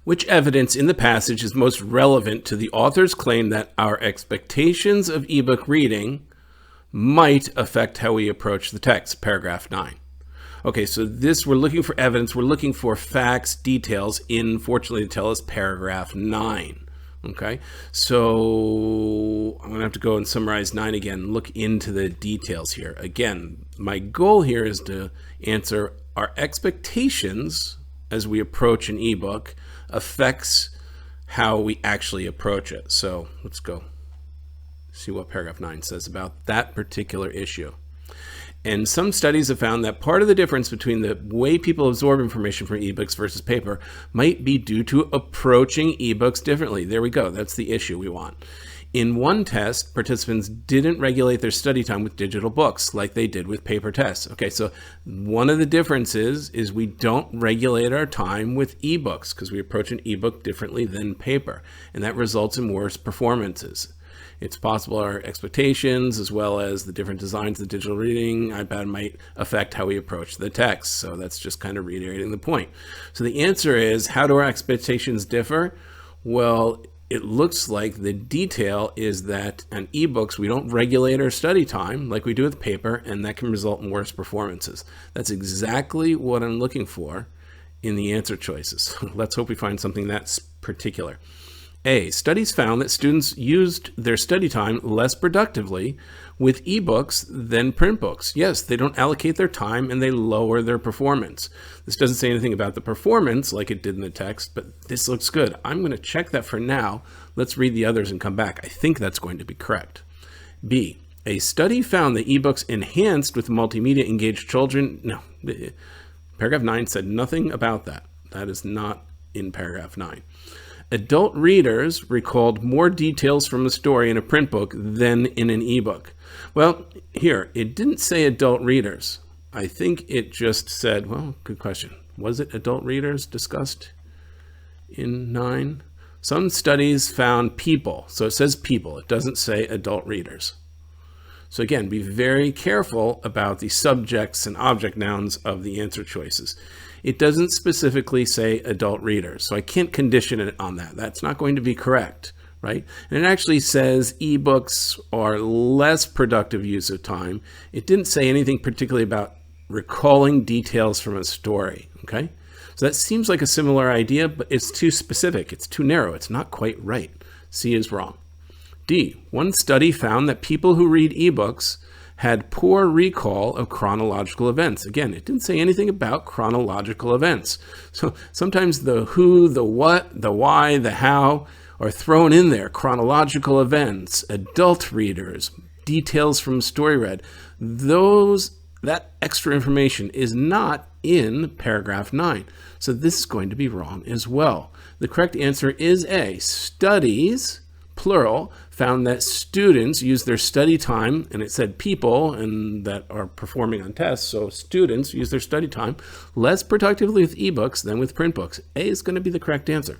Which evidence in the passage is most relevant to the author's claim that our expectations of ebook reading might affect how we approach the text? Paragraph 9. Okay, so this, we're looking for evidence, we're looking for facts, details in, fortunately, to tell us paragraph 9. Okay, so I'm gonna have to go and summarize 9 again, look into the details here. Again, my goal here is to answer, our expectations as we approach an ebook affects how we actually approach it. So let's go see what paragraph 9 says about that particular issue. And some studies have found that part of the difference between the way people absorb information from ebooks versus paper might be due to approaching ebooks differently. There we go. That's the issue we want. In one test, participants didn't regulate their study time with digital books like they did with paper tests. Okay, so one of the differences is we don't regulate our time with ebooks because we approach an ebook differently than paper, and that results in worse performances. It's possible our expectations, as well as the different designs of the digital reading iPad, might affect how we approach the text. So that's just kind of reiterating the point. So the answer is, how do our expectations differ? Well, it looks like the detail is that on ebooks, we don't regulate our study time like we do with paper, and that can result in worse performances. That's exactly what I'm looking for in the answer choices. Let's hope we find something that's particular. A, studies found that students used their study time less productively with ebooks than print books. Yes, they don't allocate their time and they lower their performance. This doesn't say anything about the performance like it did in the text, but this looks good. I'm going to check that for now. Let's read the others and come back. I think that's going to be correct. B, a study found that ebooks enhanced with multimedia engaged children. No, paragraph 9 said nothing about that. That is not in paragraph 9. Adult readers recalled more details from a story in a print book than in an ebook. Well, here, it didn't say adult readers. I think it just said, well, good question. Was it adult readers discussed in 9? Some studies found people. So it says people. It doesn't say adult readers. So again, be very careful about the subjects and object nouns of the answer choices. It doesn't specifically say adult readers, so I can't condition it on that. That's not going to be correct, right? And it actually says ebooks are less productive use of time. It didn't say anything particularly about recalling details from a story, okay? So that seems like a similar idea, but it's too specific. It's too narrow. It's not quite right. C is wrong. D, one study found that people who read ebooks had poor recall of chronological events. Again, it didn't say anything about chronological events. So sometimes the who, the what, the why, the how are thrown in there. Chronological events, adult readers, details from story read. That extra information is not in paragraph 9. So this is going to be wrong as well. The correct answer is A. Studies, plural, found that students use their study time, and it said people and that are performing on tests, so students use their study time less productively with ebooks than with print books. A is going to be the correct answer.